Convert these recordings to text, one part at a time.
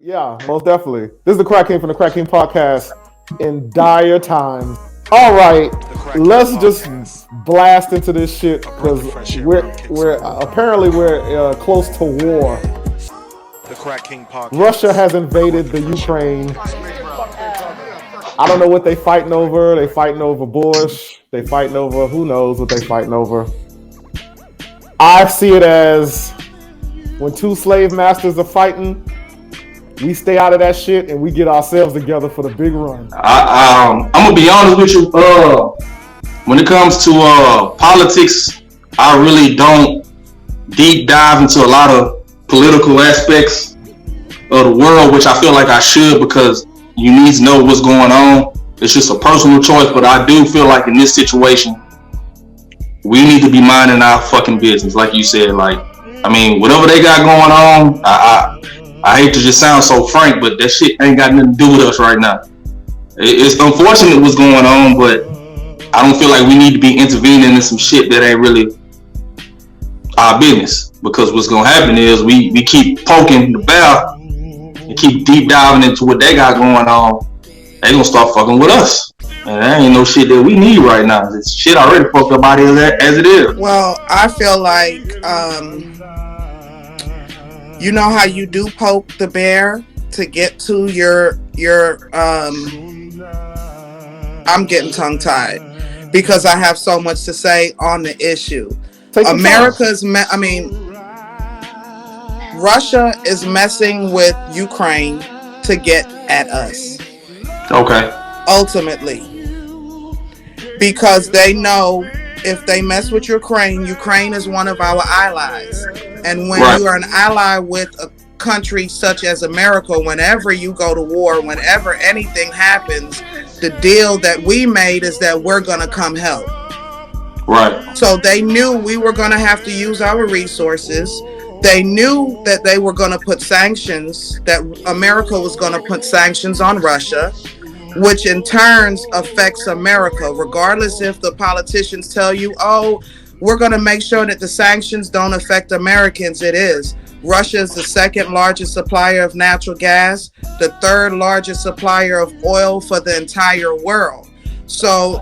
Yeah, most definitely. This is the Crack King from the Crack King podcast in dire times. All right, let's just blast into this shit because we're apparently we're close to war. The Crack King podcast. Russia has invaded the Ukraine. I don't know what they fighting over. They fighting over Bush. They fighting over who knows what they fighting over. I see it as when two slave masters are fighting, we stay out of that shit and we get ourselves together for the big run. I'm gonna be honest with you. When it comes to politics, I really don't deep dive into a lot of political aspects of the world, which I feel like I should because you need to know what's going on. It's just a personal choice, but I do feel like in this situation, we need to be minding our fucking business, like you said. Like, I mean, whatever they got going on, I hate to just sound so frank, but that shit ain't got nothing to do with us right now. It's unfortunate what's going on, but I don't feel like we need to be intervening in some shit that ain't really our business. Because what's gonna happen is we keep poking the bear and keep deep diving into what they got going on. They gonna start fucking with us. And that ain't no shit that we need right now. This shit already fucked up out here as it is. Well, I feel like you know how you do poke the bear to get to your I'm getting tongue tied because I have so much to say on the issue. Russia is messing with Ukraine to get at us. Okay. Ultimately. Because they know if they mess with Ukraine, Ukraine is one of our allies. And when you are an ally with a country such as America, whenever you go to war, whenever anything happens, the deal that we made is that we're going to come help. Right. So they knew we were going to have to use our resources. They knew that they were going to put sanctions, that America was going to put sanctions on Russia, which in turn affects America, regardless if the politicians tell you, oh, we're going to make sure that the sanctions don't affect Americans. It is. Russia is the second largest supplier of natural gas, the third largest supplier of oil for the entire world. So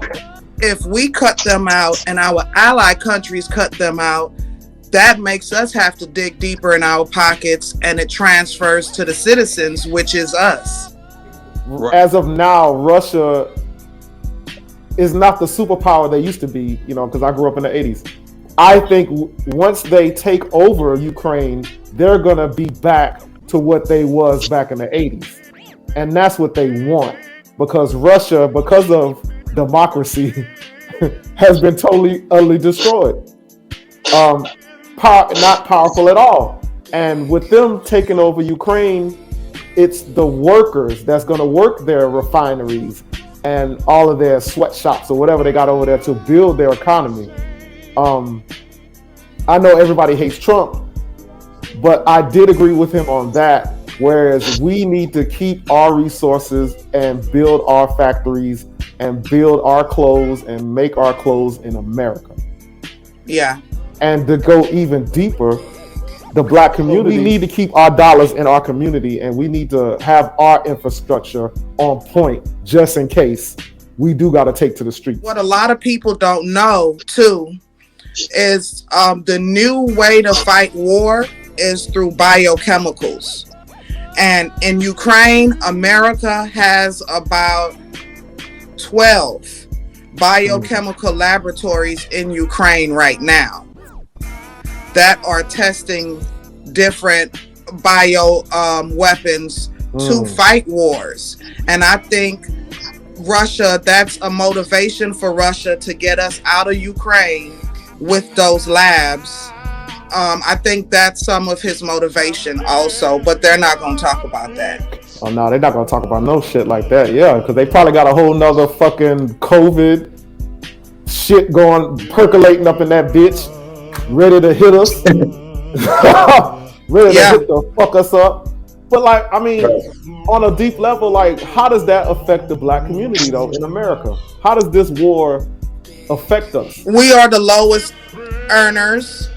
if we cut them out and our ally countries cut them out, that makes us have to dig deeper in our pockets, and it transfers to the citizens, which is us. As of now, Russia is not the superpower they used to be, you know, because I grew up in the 80s. I think once they take over Ukraine, they're going to be back to what they was back in the 80s. And that's what they want. Because Russia, because of democracy, has been totally, utterly destroyed. Not powerful at all. And with them taking over Ukraine, it's the workers that's going to work their refineries and all of their sweatshops or whatever they got over there to build their economy. I know everybody hates Trump, but I did agree with him on that. Whereas we need to keep our resources and build our factories and build our clothes and make our clothes in America. Yeah. And to go even deeper, the black community, we need to keep our dollars in our community, and we need to have our infrastructure on point just in case we do got to take to the streets. What a lot of people don't know too is the new way to fight war is through biochemicals. And in Ukraine, America has about 12 biochemical laboratories in Ukraine right now that are testing different bio weapons to fight wars. And I think Russia, that's a motivation for Russia to get us out of Ukraine with those labs. I think that's some of his motivation also, but they're not going to talk about that. Oh no, they're not going to talk about no shit like that. Yeah, because they probably got a whole nother fucking COVID shit percolating up in that bitch, ready to hit us. Ready to hit the fuck us up. But like, I mean, on a deep level, like, how does that affect the black community though in America? How does this war affect us? We are the lowest earners,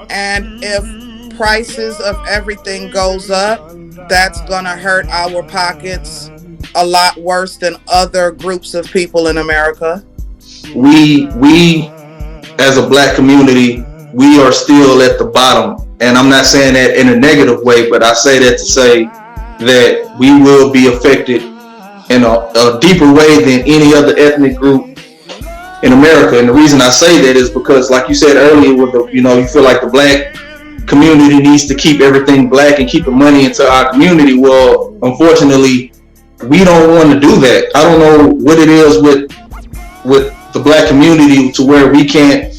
and if prices of everything goes up, that's gonna hurt our pockets a lot worse than other groups of people in America. We as a black community, we are still at the bottom. And I'm not saying that in a negative way, but I say that to say that we will be affected in a deeper way than any other ethnic group in America. And the reason I say that is because, like you said earlier, with the, you feel like the black community needs to keep everything black and keep the money into our community. Well, unfortunately, we don't want to do that. I don't know what it is with the black community to where we can't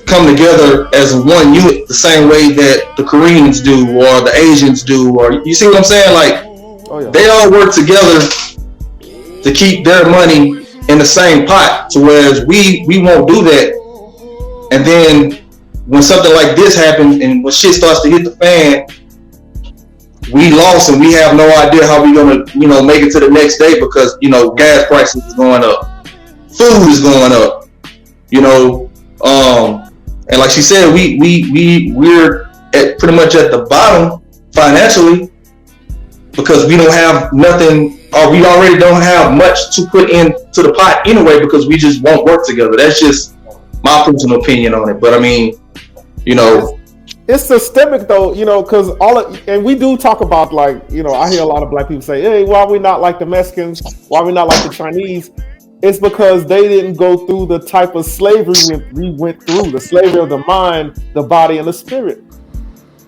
come together as one unit the same way that the Koreans do or the Asians do, or you see what I'm saying? Like, they all work together to keep their money in the same pot, to whereas we won't do that. And then when something like this happens and when shit starts to hit the fan, we lost and we have no idea how we're gonna make it to the next day, because gas prices is going up, food is going up, and like she said, we're at pretty much at the bottom financially because we don't have nothing, or we already don't have much to put into the pot anyway, because we just won't work together. That's just my personal opinion on it. But I mean, it's systemic though, because and we do talk about, like, I hear a lot of black people say, hey, why we not like the Mexicans? Why we not like the Chinese? It's because they didn't go through the type of slavery we went through, the slavery of the mind, the body, and the spirit.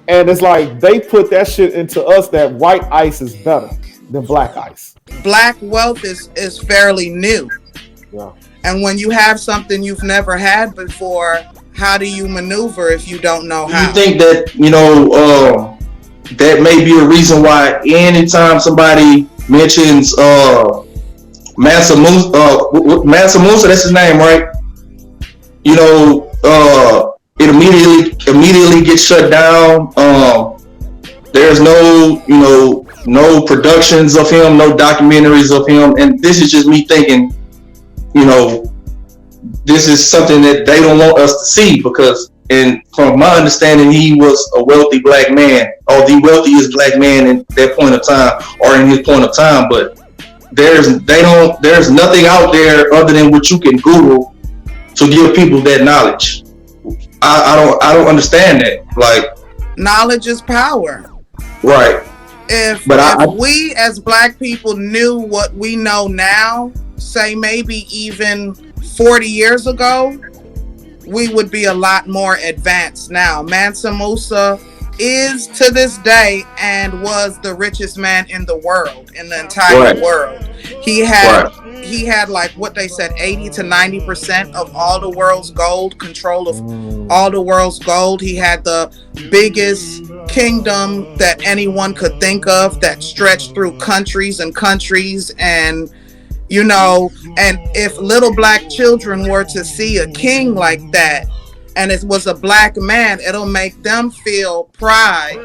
And it's like they put that shit into us that white ice is better than black ice. Black wealth is fairly new. Yeah. And when you have something you've never had before, how do you maneuver if you don't know how? You think that, that may be a reason why anytime somebody mentions Mansa Musa, that's his name, right? It immediately gets shut down. There's no productions of him, no documentaries of him, and this is just me thinking, this is something that they don't want us to see, because, and from my understanding, he was a wealthy black man, or the wealthiest black man in that point of time, or in his point of time, but there's nothing out there other than what you can Google to give people that knowledge. I don't understand that. Like, knowledge is power. Right. If we as black people knew what we know now, say maybe even 40 years ago, we would be a lot more advanced now. Mansa Musa is to this day and was the richest man in the world, in the entire world. He had like what they said, 80 to 90% of all the world's gold, control of all the world's gold. He had the biggest kingdom that anyone could think of that stretched through countries and countries. And and if little black children were to see a king like that, and it was a black man, it'll make them feel pride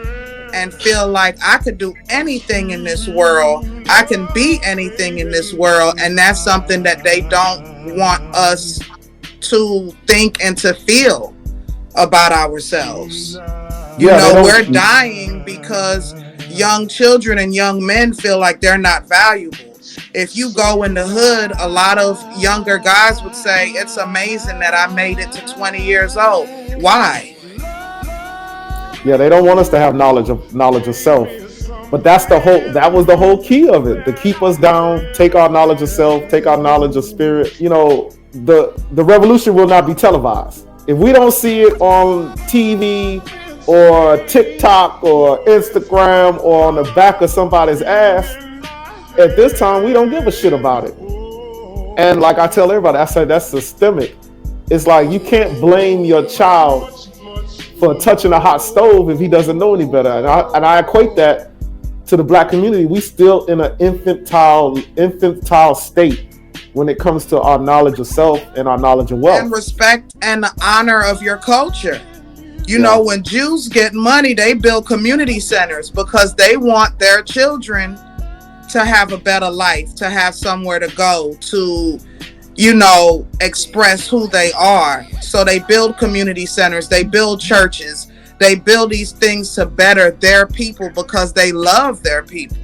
and feel like I could do anything in this world. I can be anything in this world. And that's something that they don't want us to think and to feel about ourselves. We're dying because young children and young men feel like they're not valuable. If you go in the hood, a lot of younger guys would say, it's amazing that I made it to 20 years old. Why? Yeah, they don't want us to have knowledge of self. But that was the whole key of it, to keep us down, take our knowledge of self, take our knowledge of spirit. The revolution will not be televised. If we don't see it on TV or TikTok or Instagram or on the back of somebody's ass, at this time, we don't give a shit about it. And like I tell everybody, I say that's systemic. It's like you can't blame your child for touching a hot stove if he doesn't know any better. And I equate that to the black community. We still in an infantile state when it comes to our knowledge of self and our knowledge of wealth. And respect and the honor of your culture. When Jews get money, they build community centers because they want their children to have a better life, to have somewhere to go, to, express who they are. So they build community centers, they build churches, They build these things to better their people because they love their people.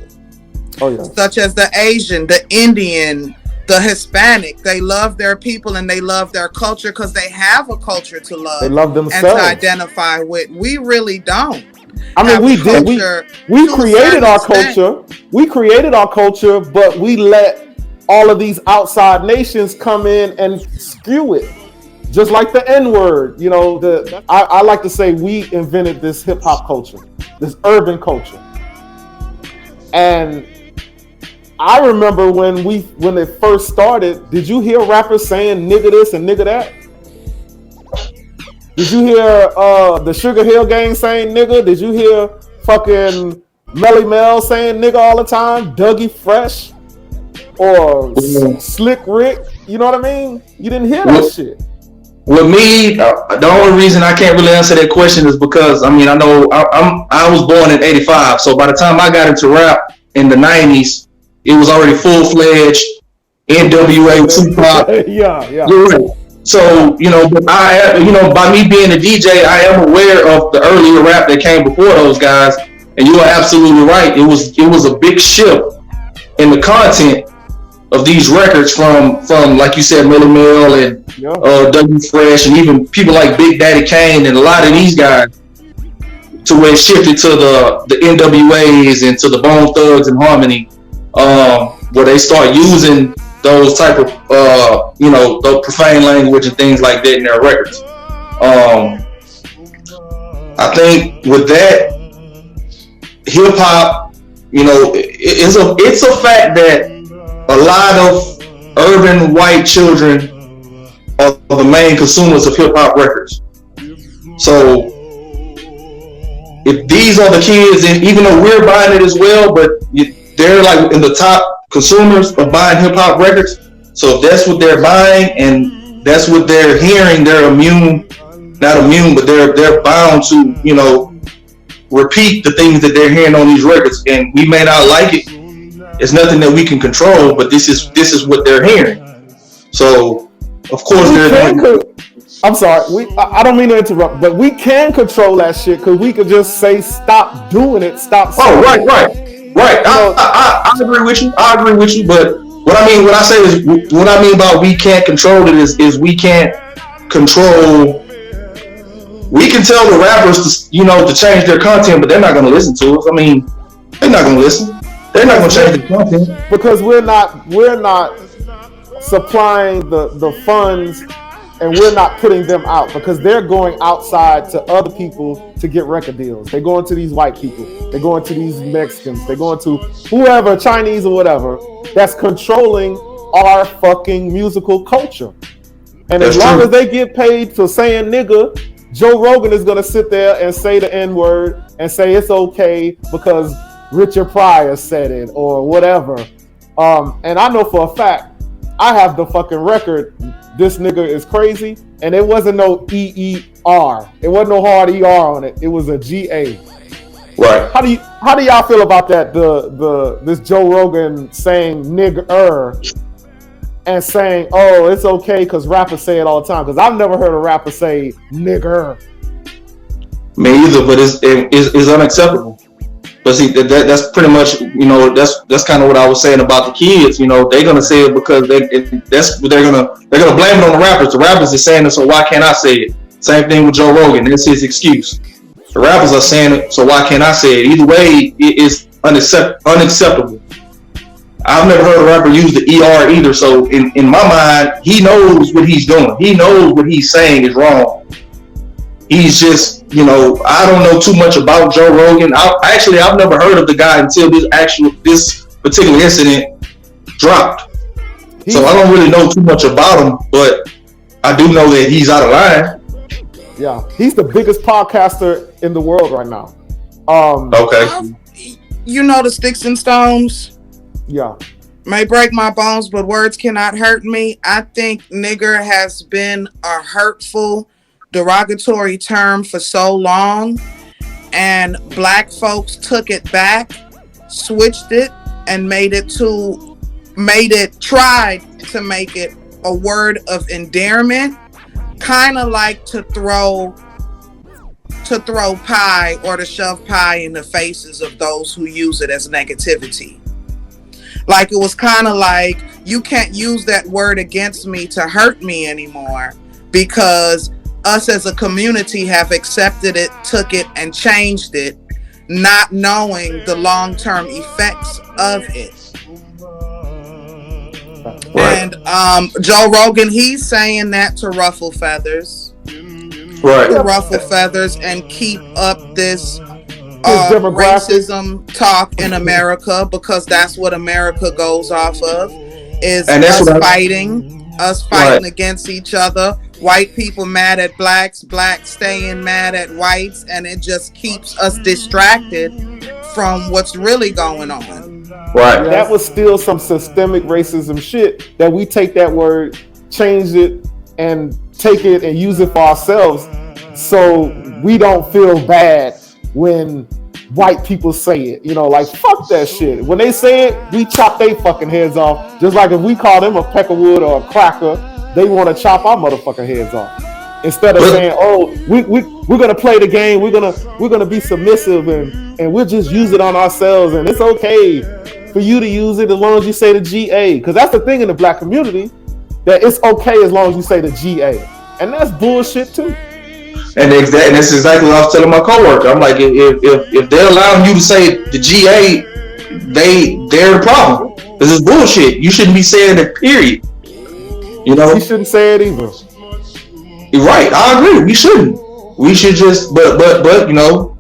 Oh yeah. Such as the Asian, the Indian, the Hispanic. They love their people and they love their culture because they have a culture to love. They love themselves and to identify with. We really don't. I mean, we did. We created our culture. We created our culture, but we let all of these outside nations come in and skew it. Just like the N-word, you know. I like to say we invented this hip hop culture, this urban culture, and I remember when it first started. Did you hear rappers saying "nigga this" and "nigga that"? Did you hear the Sugar Hill Gang saying "nigga"? Did you hear fucking Melly Mel saying "nigga" all the time? Dougie Fresh or Slick Rick? You know what I mean? You didn't hear that shit. With me, the only reason I can't really answer that question is because I know I was born in '85, so by the time I got into rap in the '90s, it was already full-fledged NWA, Tupac. Yeah. You're right. So, but by me being a DJ, I am aware of the earlier rap that came before those guys, and you are absolutely right. It was a big shift in the content of these records from like you said, Melly Mel and Dougie Fresh, and even people like Big Daddy Kane and a lot of these guys, to where it shifted to the NWAs and to the Bone Thugs and Harmony, where they start using those type of the profane language and things like that in their records. I think with that, hip hop, it's a fact that a lot of urban white children are the main consumers of hip hop records. So if these are the kids, and even though we're buying it as well, but they're like in the top consumers of buying hip hop records. So if that's what they're buying and that's what they're hearing, they're not immune, but they're bound to, repeat the things that they're hearing on these records. And we may not like it. It's nothing that we can control, but this is what they're hearing. So of course I'm sorry. I don't mean to interrupt, but we can control that shit because we could just say stop doing it, stop. Oh, right. I agree with you. But what I mean by we can't control it is we can't control. We can tell the rappers to change their content, but they're not going to listen to us. I mean, they're not going to listen. They're not going to change their content because we're not supplying the funds, and we're not putting them out because they're going outside to other people to get record deals. They're going to these white people. They're going to these Mexicans. They're going to whoever, Chinese or whatever, that's controlling our fucking musical culture. And as long as they get paid for saying nigga, Joe Rogan is going to sit there and say the N-word and say it's okay because Richard Pryor said it or whatever. And I know for a fact, I have the fucking record, This Nigga Is Crazy, and it wasn't no E-E-R. It wasn't no hard ER on it. It was a G-A. Right. How do y'all feel about that? This Joe Rogan saying nigger and saying, oh, it's okay because rappers say it all the time. Because I've never heard a rapper say nigger. Me either, but it's unacceptable. But see, that's pretty much, that's kind of what I was saying about the kids. They're gonna say it because they're gonna blame it on the rappers. The rappers are saying it, so why can't I say it? Same thing with Joe Rogan. That's his excuse. The rappers are saying it, so why can't I say it? Either way, it is unacceptable. I've never heard a rapper use the ER either. So in my mind, he knows what he's doing. He knows what he's saying is wrong. He's just, I don't know too much about Joe Rogan. I've never heard of the guy until this particular incident dropped. So I don't really know too much about him, but I do know that he's out of line. Yeah, he's the biggest podcaster in the world right now. Okay. The Sticks and Stones? Yeah. May break my bones, but words cannot hurt me. I think nigger has been a hurtful, derogatory term for so long, and black folks took it back, switched it, and tried to make it a word of endearment, kind of like to throw to throw pie or to shove pie in the faces of those who use it as negativity. Like, it was kind of like, you can't use that word against me to hurt me anymore, because us as a community have accepted it, took it, and changed it, not knowing the long-term effects of it. Right. And Joe Rogan, he's saying that to ruffle feathers. Right. To ruffle feathers and keep up this demographic. racism talk in America, because that's what America goes off of, is And that's us what fighting Right. against each other. White people mad at blacks, blacks staying mad at whites, and it just keeps us distracted from what's really going on. Right. That was still some systemic racism shit that we take that word, change it, and take it and use it for ourselves, so we don't feel bad when white people say it. You know, like, fuck that shit. When they say it, we chop their fucking heads off. Just like if we call them a peckerwood or a cracker, they want to chop our motherfucking heads off. Instead of saying, "Oh, we're gonna play the game. We're gonna be submissive and we'll just use it on ourselves, and it's okay for you to use it as long as you say the GA." Because that's the thing in the black community, that it's okay as long as you say the GA, and that's bullshit too. And that's exactly what I was telling my coworker. I'm like, if they're allowing you to say the GA, they're the problem. This is bullshit. You shouldn't be saying that, period. You know, You shouldn't say it either. You're right. I agree. We shouldn't. We should just, but you know,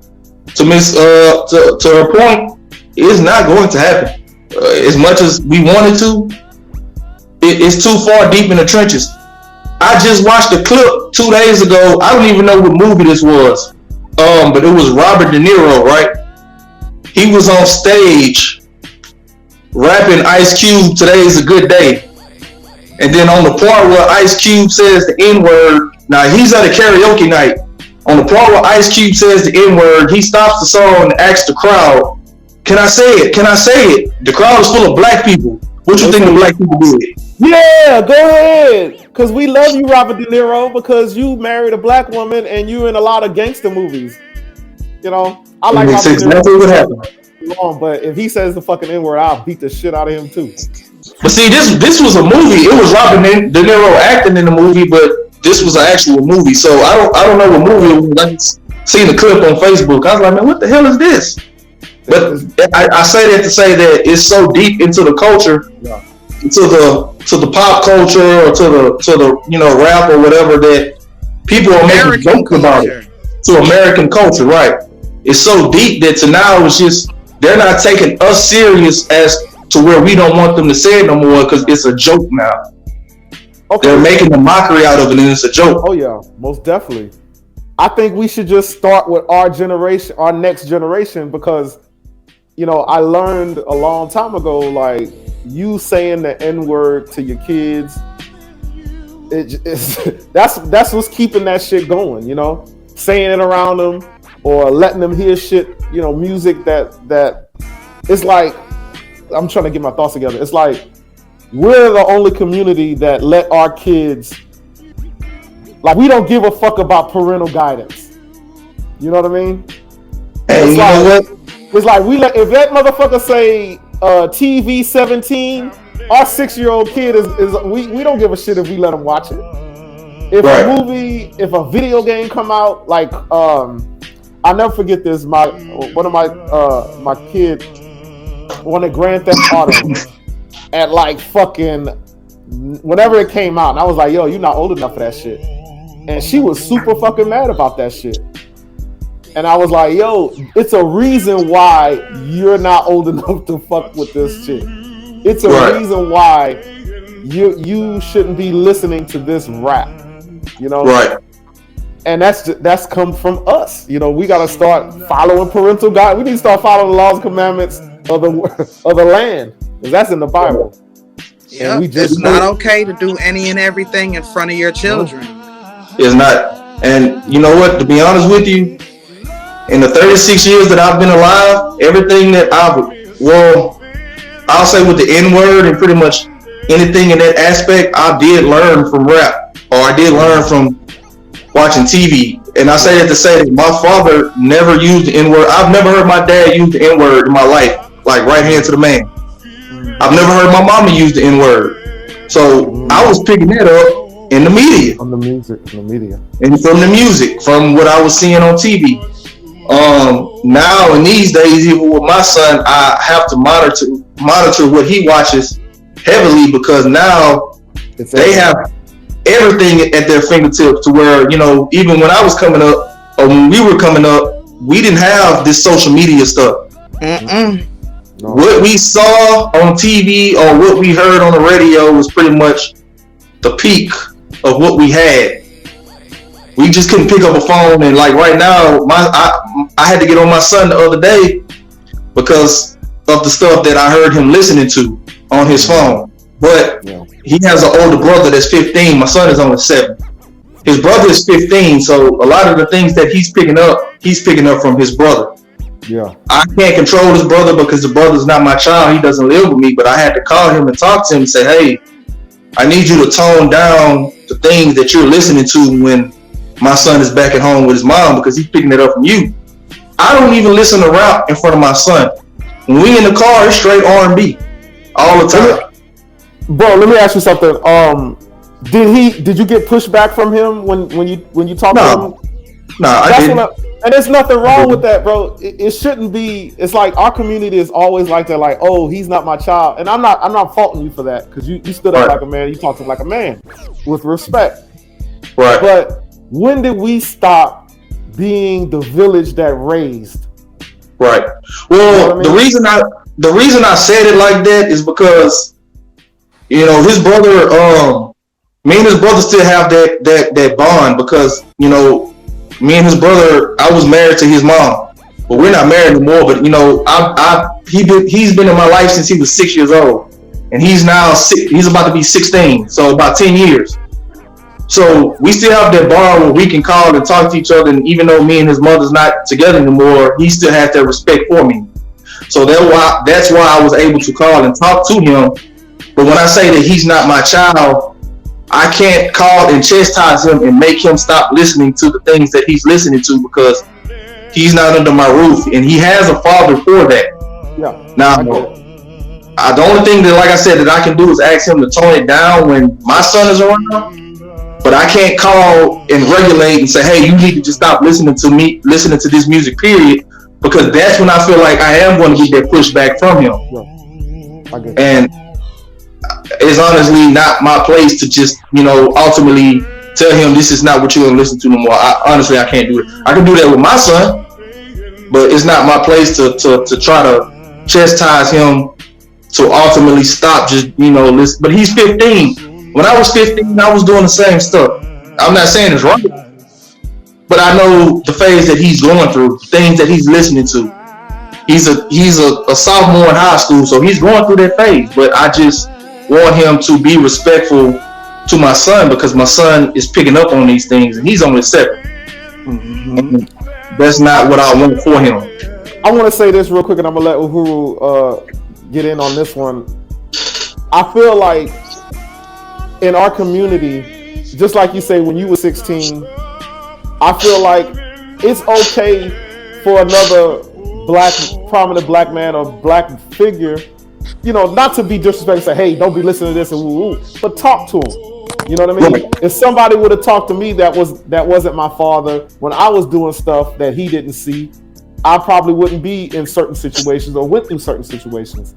to her point, it's not going to happen. As much as we wanted to, it's too far deep in the trenches. I just watched a clip 2 days ago. I don't even know what movie this was. But it was Robert De Niro, right? He was on stage rapping Ice Cube, "Today's a Good Day." And then on the part where Ice Cube says the N-word, now he's at a karaoke night. On the part where Ice Cube says the N-word, he stops the song and asks the crowd, "Can I say it? Can I say it?" The crowd is full of black people. What you think the black people did? Yeah, go ahead. Because we love you, Robert De Niro, because you married a black woman and you in a lot of gangster movies. You know, I like That's Robert De exactly Niro. what happened. Wrong, but if he says the fucking N-word, I'll beat the shit out of him too. But see, this was a movie. It was Robert De Niro acting in the movie, but this was an actual movie. So I don't know what movie it was. I just seen the clip on Facebook. I was like, man, what the hell is this? But I say that to say that it's so deep into the culture, to the pop culture, or to the you know, rap or whatever, that people are making jokes about it. To American culture, right? It's so deep that to now it's just, they're not taking us serious as to where we don't want them to say it no more, because it's a joke now. Okay. They're making a mockery out of it, and it's a joke. Oh yeah, most definitely. I think we should just start with our generation, our next generation, because, you know, I learned a long time ago, like, you saying the N-word to your kids, that's what's keeping that shit going, you know? Saying it around them or letting them hear shit, you know, music that it's like, I'm trying to get my thoughts together. It's like, we're the only community that let our kids, like, we don't give a fuck about parental guidance. You know what I mean? Hey, you know what? It's like, we let, if that motherfucker say TV 17, our 6-year-old kid is we don't give a shit if we let him watch it. If a movie, if a video game come out, like I'll never forget this. My kid wanted Grand Theft Auto at like fucking whenever it came out, and I was like, yo, you're not old enough for that shit. And she was super fucking mad about that shit. And I was like, yo, it's a reason why you're not old enough to fuck with this shit. It's a reason why you shouldn't be listening to this rap, you know? Right. And that's come from us. You know, we got to start following parental guide. We need to start following the laws and commandments of the land, because that's in the Bible. Yeah, and we just it's not okay to do any and everything in front of your children. It's not. And you know what? To be honest with you, in the 36 years that I've been alive, everything that I'll say with the N-word and pretty much anything in that aspect, I did learn from rap, or I did learn from watching TV. And I say that to say that my father never used the N-word. I've never heard my dad use the N-word in my life, like right hand to the man. I've never heard my mama use the N-word. So I was picking that up in the media. From the music, from the media. And from the music, from what I was seeing on TV. Now in these days, even with my son, I have to monitor what he watches heavily, because now they have everything at their fingertips, to where, you know, even when I was coming up, or when we were coming up, we didn't have this social media stuff. No. What we saw on TV or what we heard on the radio was pretty much the peak of what we had. We just couldn't pick up a phone, and like right now, I had to get on my son the other day because of the stuff that I heard him listening to on his phone. But he has an older brother that's 15. My son is only 7. His brother is 15, so a lot of the things that he's picking up from his brother. Yeah. I can't control his brother because the brother's not my child. He doesn't live with me, but I had to call him and talk to him and say, hey, I need you to tone down the things that you're listening to when my son is back at home with his mom, because he's picking it up from you. I don't even listen to rap in front of my son. When we in the car, it's straight R&B all the time. Bro, let me ask you something. Did you get pushback from him when you talked to him? No, I didn't. And there's nothing wrong with that, bro. It shouldn't be. It's like our community is always like that, like, oh, he's not my child. And I'm not faulting you for that, because you stood up like a man, you talked to him like a man with respect. Right. But when did we stop being the village that raised? Right. Well, you know what I mean? the reason I said it like that is because, you know, his brother, me and his brother still have that bond, because, you know, me and his brother, I was married to his mom, but we're not married anymore. But you know, he's been in my life since he was 6 years old, and he's about to be 16, so about 10 years. So we still have that bond where we can call and talk to each other, and even though me and his mother's not together anymore, he still has that respect for me. So that's why I was able to call and talk to him. But when I say that he's not my child, I can't call and chastise him and make him stop listening to the things that he's listening to, because he's not under my roof, and he has a father for that. Yeah. Now, the only thing that, like I said, that I can do is ask him to tone it down when my son is around. But I can't call and regulate and say, hey, you need to just stop listening to this music, period, because that's when I feel like I am going to get that pushback from him. Yeah. And it's honestly not my place to just, you know, ultimately tell him this is not what you're going to listen to no more. I can't do it. I can do that with my son, but it's not my place to try to chastise him to ultimately stop just, you know, listen. But he's 15. When I was 15, I was doing the same stuff. I'm not saying it's right, but I know the phase that he's going through, things that he's listening to. He's a sophomore in high school, so he's going through that phase. But I just want him to be respectful to my son, because my son is picking up on these things, and he's only 7. That's not what I want for him. I want to say this real quick, and I'm gonna let Uhuru get in on this one. I feel like in our community, just like you say, when you were 16, I feel like it's okay for another prominent black man or black figure, you know, not to be disrespectful, say, hey, don't be listening to this and woo, but talk to him. You know what I mean? Right. If somebody would have talked to me that wasn't my father when I was doing stuff that he didn't see, I probably wouldn't be in certain situations or went through certain situations.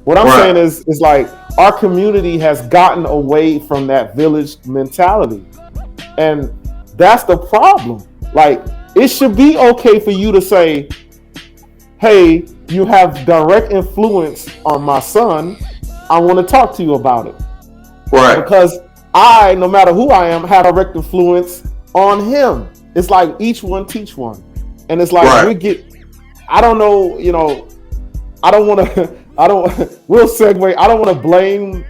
What I'm saying is like our community has gotten away from that village mentality. And that's the problem. Like, it should be okay for you to say, hey, you have direct influence on my son. I want to talk to you about it. Right. Because I, no matter who I am, have direct influence on him. It's like each one teach one. And it's like I don't know, you know, we'll segue. I don't want to blame.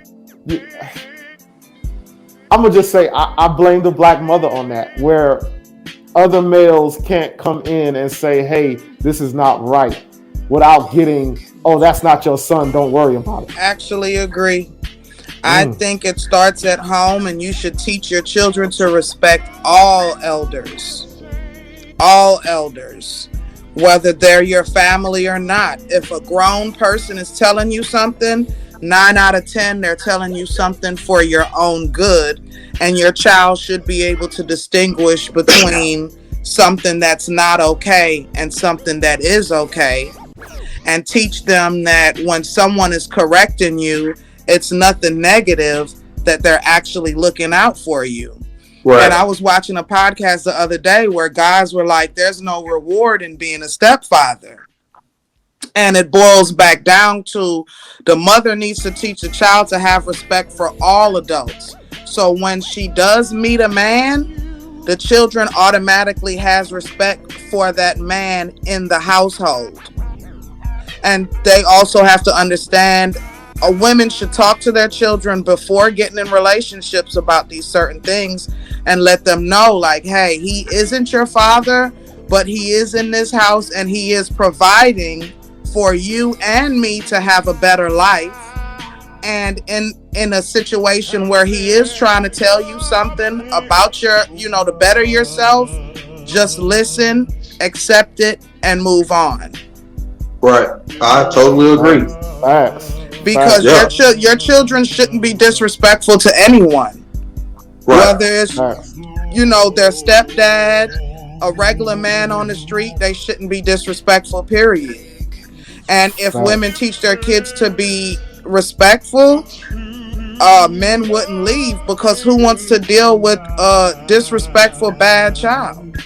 I'm going to just say I blame the black mother on that, where other males can't come in and say, hey, this is not right, without getting, oh, that's not your son, don't worry about it. Actually agree. I think it starts at home, and you should teach your children to respect all elders. all elders, whether they're your family or not. If a grown person is telling you something, 9 out of 10, they're telling you something for your own good. And your child should be able to distinguish between something that's not okay and something that is okay. And teach them that when someone is correcting you, it's nothing negative, that they're actually looking out for you. Right. And I was watching a podcast the other day where guys were like, there's no reward in being a stepfather. And it boils back down to the mother needs to teach the child to have respect for all adults. So when she does meet a man, the children automatically has respect for that man in the household. And they also have to understand women should talk to their children before getting in relationships about these certain things and let them know, like, hey, he isn't your father, but he is in this house and he is providing for you and me to have a better life. And in a situation where he is trying to tell you something about your, to better yourself, just listen, accept it, and move on. Right. I totally agree. Facts. Because your children shouldn't be disrespectful to anyone. Right. Whether it's, their stepdad, a regular man on the street, they shouldn't be disrespectful, period. And if women teach their kids to be respectful, men wouldn't leave, because who wants to deal with a disrespectful bad child?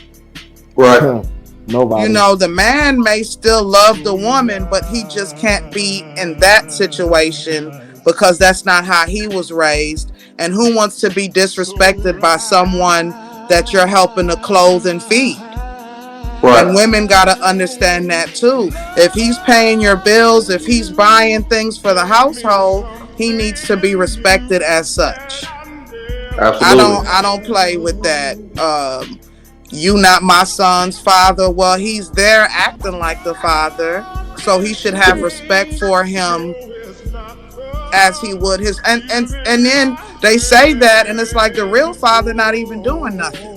Right. Nobody. The man may still love the woman, but he just can't be in that situation because that's not how he was raised. And who wants to be disrespected by someone that you're helping to clothe and feed? Right. And women got to understand that too. If he's paying your bills, if he's buying things for the household, he needs to be respected as such. Absolutely. I don't play with that. You not my son's father. Well, he's there acting like the father, so he should have respect for him as he would his. And then they say that, and it's like the real father not even doing nothing.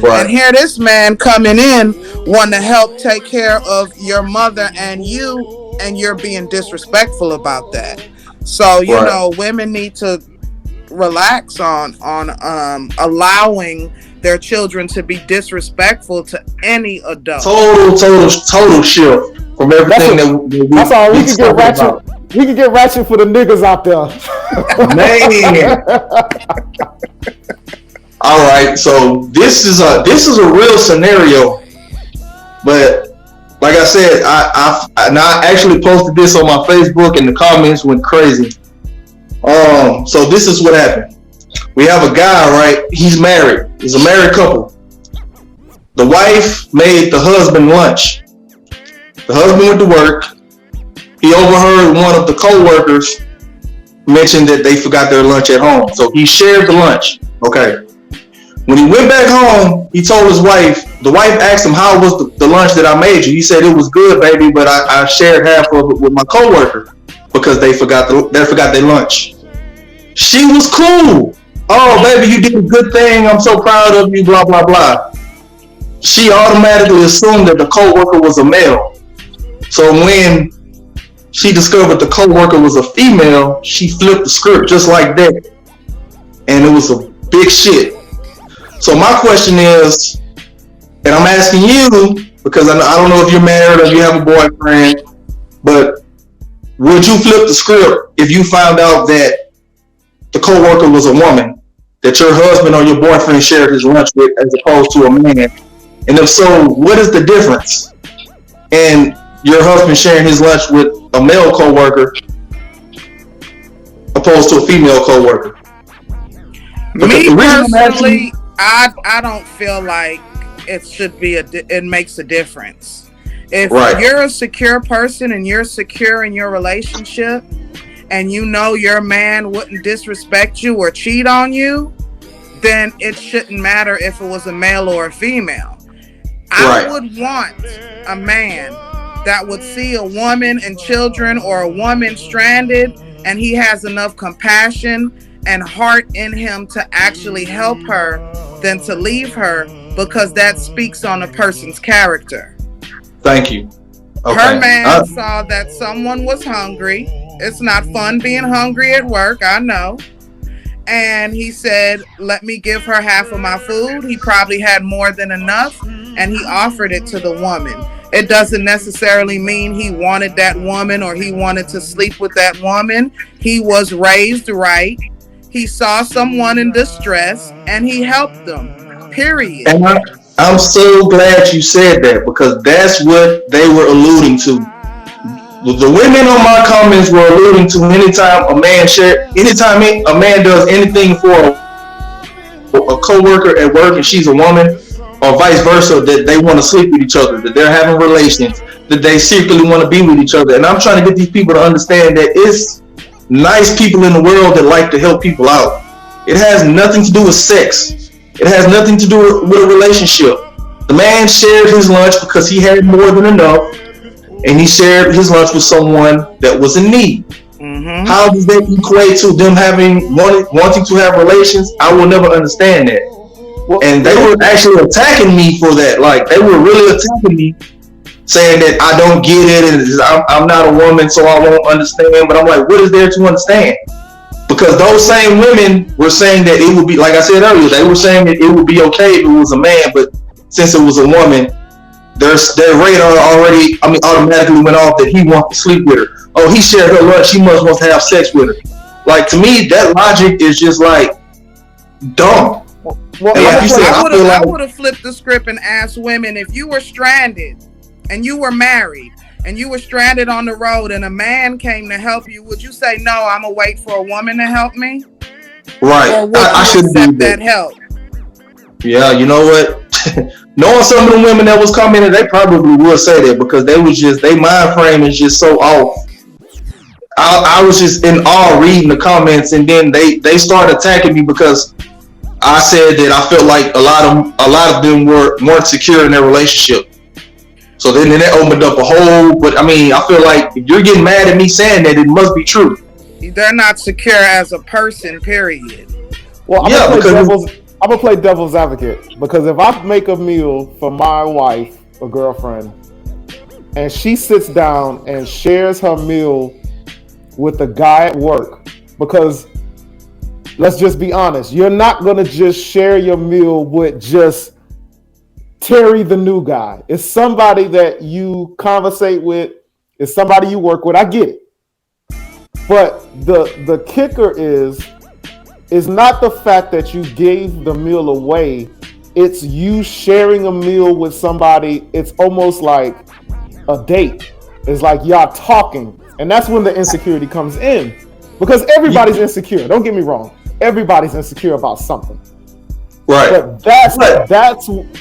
Right. And here this man coming in wanting to help take care of your mother and you, and you're being disrespectful about that. So women need to relax on allowing their children to be disrespectful to any adult. Total shift from everything that's all we can get ratchet about. We can get ratchet for the niggas out there. Man. All right, so this is a real scenario, but like I said, I actually posted this on my Facebook and the comments went crazy. So this is what happened. We have a guy, right? He's married. He's a married couple. The wife made the husband lunch. The husband went to work. He overheard one of the co-workers mention that they forgot their lunch at home. So he shared the lunch. Okay. When he went back home, he told his wife, the wife asked him, how was the lunch that I made you? He said, it was good, baby, but I shared half of it with my co-worker because they forgot their lunch. She was cool. Oh, baby, you did a good thing. I'm so proud of you, blah, blah, blah. She automatically assumed that the co-worker was a male. So when she discovered the co-worker was a female, she flipped the script just like that. And it was a big shit. So my question is, and I'm asking you, because I don't know if you're married or you have a boyfriend, but would you flip the script if you found out that the co-worker was a woman, that your husband or your boyfriend shared his lunch with, as opposed to a man? And if so, what is the difference in your husband sharing his lunch with a male co-worker opposed to a female co-worker? Me personally, I don't feel like it should be it makes a difference. If you're a secure person and you're secure in your relationship and you know your man wouldn't disrespect you or cheat on you, then it shouldn't matter if it was a male or a female. I would want a man that would see a woman and children or a woman stranded and he has enough compassion and heart in him to actually help her than to leave her because that speaks on a person's character. Thank you. Okay. Her man saw that someone was hungry. It's not fun being hungry at work, I know. And he said, let me give her half of my food. He probably had more than enough, and he offered it to the woman. It doesn't necessarily mean he wanted that woman or he wanted to sleep with that woman. He was raised right. He saw someone in distress, and he helped them, period. And I'm so glad you said that, because that's what they were alluding to. The women on my comments were alluding to anytime a man does anything for a co-worker at work and she's a woman, or vice versa, that they want to sleep with each other, that they're having relations, that they secretly want to be with each other. And I'm trying to get these people to understand that it's nice people in the world that like to help people out. It has nothing to do with sex. It has nothing to do with a relationship. The man shared his lunch because he had more than enough, and he shared his lunch with someone that was in need. Mm-hmm. How does that equate to them wanting to have relations? I will never understand that. Well, and they were actually attacking me for that. Like, they were really attacking me, saying that I don't get it, and I'm not a woman, so I won't understand. But I'm like, what is there to understand? Because those same women were saying that it would be, like I said earlier, they were saying that it would be okay if it was a man, but since it was a woman, their radar automatically went off that he wants to sleep with her. Oh, he shared her lunch, he must want to have sex with her. Like, to me, that logic is just like dumb. Well, I would have flipped the script and asked women, if you were stranded and you were married and you were stranded on the road and a man came to help you, would you say, no, I'm gonna wait for a woman to help me? Right. Or would I should accept that help? Yeah, you know what? Knowing some of the women that was coming, they probably would say that, because they was just, their mind frame is just so off. I was just in awe reading the comments, and then they started attacking me because I said that I felt like a lot of them weren't secure in their relationship. So then that opened up a whole. But I mean, I feel like if you're getting mad at me saying that, it must be true. They're not secure as a person, period. Well, I'm gonna play devil's advocate, because if I make a meal for my wife or girlfriend, and she sits down and shares her meal with a guy at work, because let's just be honest, you're not gonna just share your meal with just Terry, the new guy. It's somebody that you conversate with. It's somebody you work with. I get it. But the kicker is not the fact that you gave the meal away. It's you sharing a meal with somebody. It's almost like a date. It's like y'all talking. And that's when the insecurity comes in. Because everybody's insecure. Don't get me wrong. Everybody's insecure about something. Right. But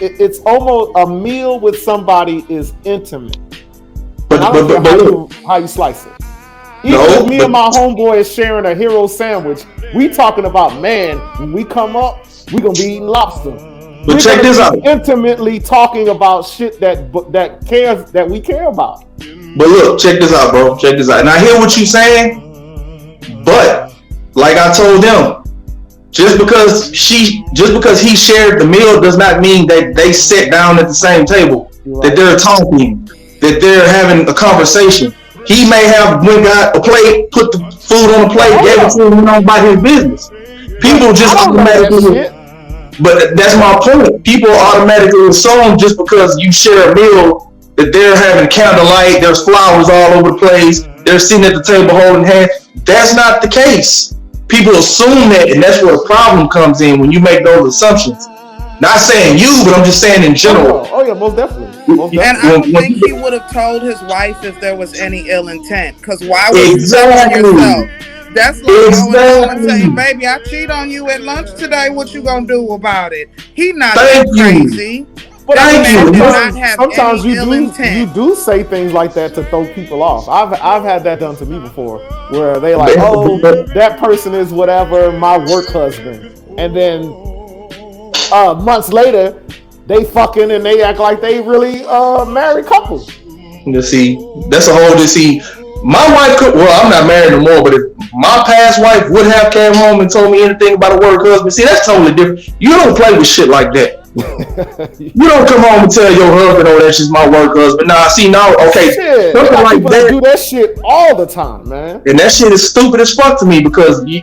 it's almost a meal with somebody is intimate. But I don't care how you slice it. Even if me and my homeboy is sharing a hero sandwich, we talking about, man, when we come up, we gonna be eating lobster. But check this out. Intimately talking about shit that we care about. But look, check this out, bro. Check this out. And I hear what you're saying, but like I told them, just because he shared the meal does not mean that they sat down at the same table, right, that they're talking, that they're having a conversation. He may have got a plate, put the food on the plate, gave it to him, went on about his business. People just automatically, but that's my point. People automatically assume just because you share a meal that they're having candlelight, there's flowers all over the place, they're sitting at the table holding hands. That's not the case. People assume that, and that's where the problem comes in when you make those assumptions. Not saying you, but I'm just saying in general. Oh yeah, most definitely. And I don't think he would have told his wife if there was any ill intent. Because why would you tell yourself? That's like going home and saying, "Baby, I cheat on you at lunch today. What you gonna do about it?" He not that crazy. But sometimes you do say things like that to throw people off. I've had that done to me before, where they like, oh, that person is whatever, my work husband, and then months later they fucking and they act like they really married couple. See, that's a whole. See, my wife could. Well, I'm not married no more, but if my past wife would have came home and told me anything about a work husband, see, that's totally different. You don't play with shit like that. You don't come home and tell your husband, "Oh, that's just my work husband." Nah, see, now, okay, Shit, something like people that do that shit all the time, man. and that shit is stupid as fuck to me because you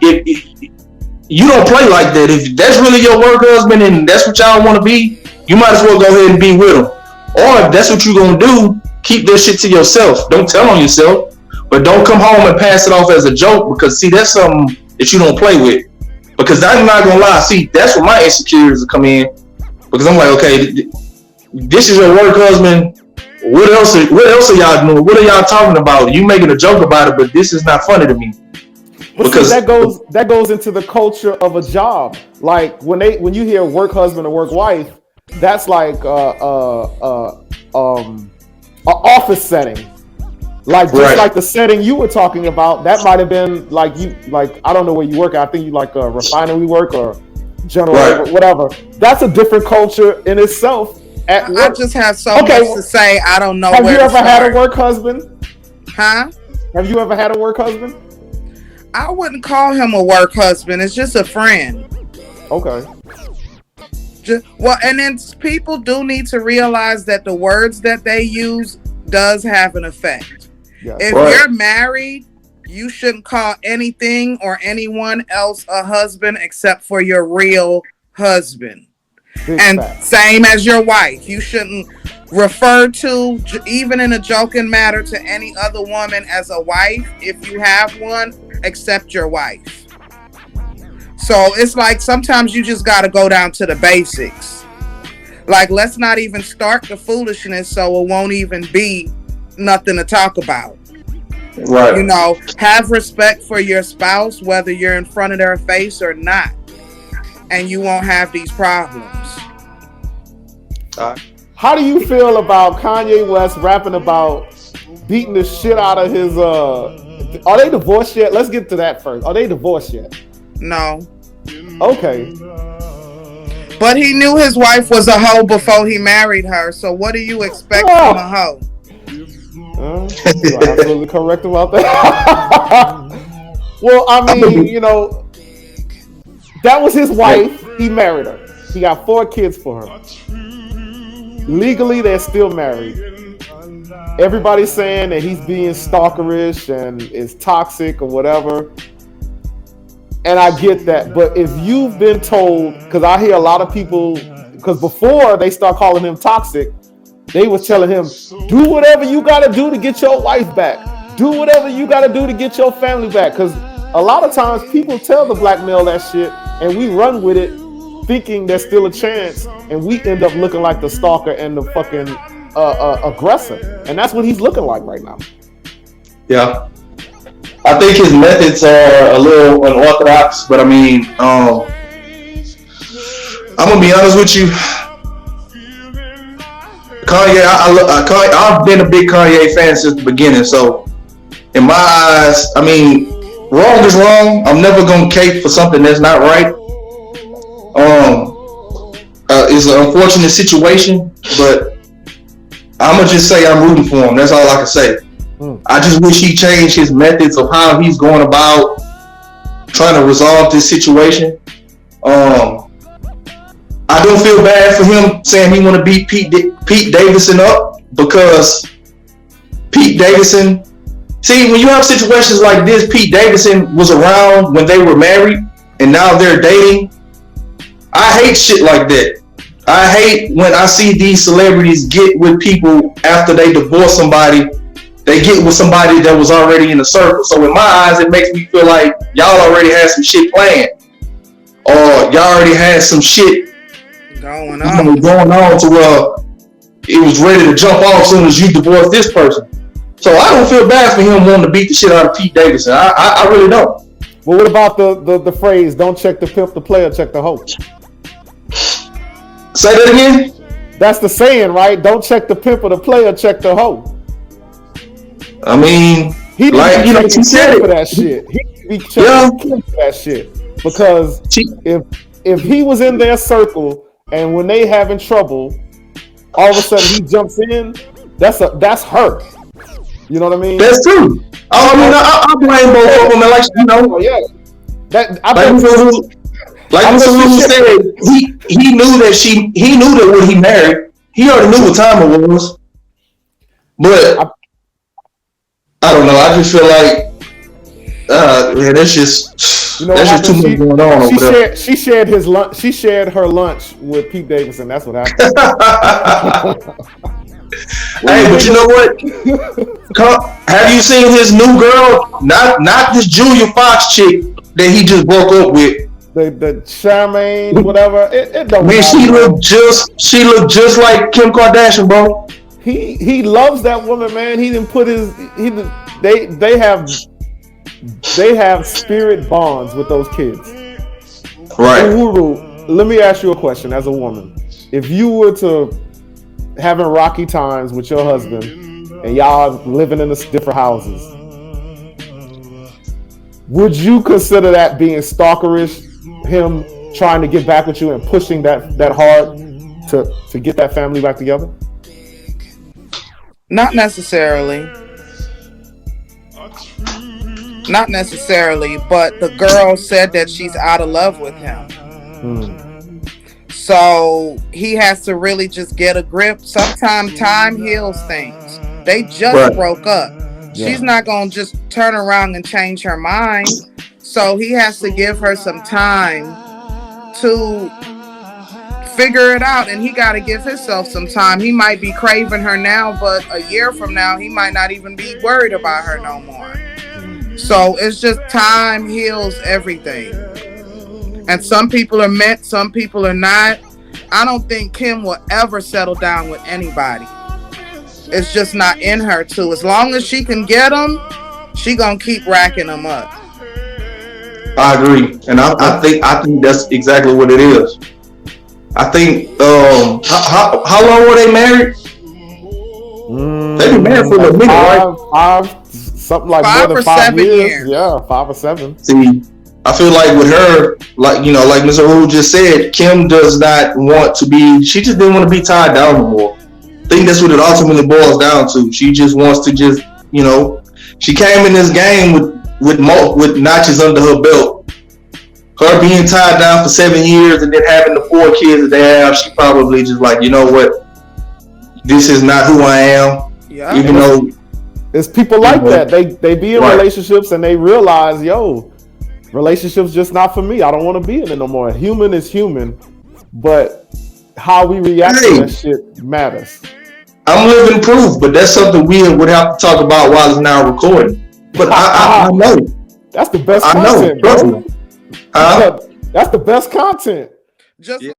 don't play like that. If that's really your work husband and that's what y'all want to be, you might as well go ahead and be with him. Or if that's what you're gonna do, keep that shit to yourself. Don't tell on yourself, but don't come home and pass it off as a joke because see, that's something that you don't play with. Because I'm not gonna lie, see, that's where my insecurities come in. Because I'm like, okay, this is your work husband. What else are y'all doing? What are y'all talking about? You making a joke about it, but this is not funny to me. But because see, that goes into the culture of a job. Like when you hear work husband or work wife, that's like an office setting. Like just like the setting you were talking about, that might have been like I don't know where you work at. I think you like a refinery work or general labor, whatever. That's a different culture in itself. I just have so much to say. I don't know. Have you ever had a work husband? Huh? Have you ever had a work husband? I wouldn't call him a work husband. It's just a friend. Okay. Well, and then people do need to realize that the words that they use does have an effect. Yeah. If you're married, you shouldn't call anything or anyone else a husband except for your real husband. And same as your wife. You shouldn't refer to, even in a joking matter, to any other woman as a wife if you have one, except your wife. So it's like sometimes you just got to go down to the basics. Like, let's not even start the foolishness so it won't even be nothing to talk about. Right. You know, have respect for your spouse, whether you're in front of their face or not. And you won't have these problems. How do you feel about Kanye West rapping about beating the shit out of his are they divorced yet? Let's get to that first. Are they divorced yet? No. Okay. But he knew his wife was a hoe before he married her, so what do you expect from a hoe? You're absolutely correct about that. Well, I mean, you know, that was his wife. He married her. He got 4 kids for her. Legally, they're still married. Everybody's saying that he's being stalkerish and is toxic or whatever. And I get that. But if you've been told, because I hear a lot of people, because before they start calling him toxic, they was telling him, do whatever you got to do to get your wife back. Do whatever you got to do to get your family back. Because a lot of times people tell the black male that shit and we run with it thinking there's still a chance, and we end up looking like the stalker and the fucking aggressor, and that's what he's looking like right now. Yeah, I think his methods are a little unorthodox, but I mean, I'm gonna be honest with you, Kanye. I've been a big Kanye fan since the beginning, so in my eyes, I mean, wrong is wrong. I'm never gonna cape for something that's not right. It's an unfortunate situation, but I'm gonna just say I'm rooting for him. That's all I can say. I just wish he changed his methods of how he's going about trying to resolve this situation. I don't feel bad for him saying he want to beat Pete Davidson up, because Pete Davidson. See, when you have situations like this, Pete Davidson was around when they were married, and now they're dating. I hate shit like that. I hate when I see these celebrities get with people after they divorce somebody. They get with somebody that was already in the circle. So in my eyes, it makes me feel like y'all already had some shit planned, or y'all already had some shit going on to where it was ready to jump off as soon as you divorce this person. So I don't feel bad for him wanting to beat the shit out of Pete Davidson. I really don't. Well, what about the phrase, don't check the pimp, the player, check the hoe? Say that again? That's the saying, right? Don't check the pimp or the player, check the hoe. I mean, he didn't he said for that shit. He be checking for that shit. Because if he was in their circle and when they having trouble, all of a sudden he jumps in, that's her. You know what I mean? That's true. I blame both of them. Like, you know, yeah. Like Mr. Uhuru said, he knew that when he married, he already knew what time it was. But I don't know. I just feel like man, that's just too much going on over there. She shared his lunch. She shared her lunch with Pete Davidson. That's what happened. Hey, but you know what? Have you seen his new girl? Not this Julia Fox chick that he just broke up with. The Charmaine, whatever. It don't Man, matter. she looked just like Kim Kardashian, bro. He loves that woman, man. He didn't put his they have spirit bonds with those kids. Right. Uhuru, let me ask you a question as a woman. If you were to having rocky times with your husband and y'all living in different houses, would you consider that being stalkerish? Him trying to get back with you and pushing that hard to get that family back together? Not necessarily. Not necessarily, but the girl said that she's out of love with him. So he has to really just get a grip. Sometimes time heals things. They just broke up. Yeah. She's not going to just turn around and change her mind. So he has to give her some time to figure it out, and he got to give himself some time. He might be craving her now, but a year from now, he might not even be worried about her no more. So it's just time heals everything. And some people are meant, some people are not. I don't think Kim will ever settle down with anybody. It's just not in her to. As long as she can get them, she gonna keep racking them up. I agree, and I think that's exactly what it is. I think how long were they married? They've been married for a minute, right? Something like 5 more than or 5 7 years. Yeah, 5 or 7. See, I feel like with her, like Mr. Uhuru just said, Kim does not want to be. She just didn't want to be tied down no more. I think that's what it ultimately boils down to. She just wants to she came in this game with notches under her belt. Her being tied down for 7 years and then having the 4 kids that they have, she probably just like, you know what, this is not who I am. Yeah. Even though it's people like that. They be in relationships and they realize, relationships just not for me. I don't want to be in it no more. Human is human, but how we react to that shit matters. I'm living proof, but that's something we would have to talk about while it's now recording. But I know. That's the best content, bro. Huh? That's the best content. Just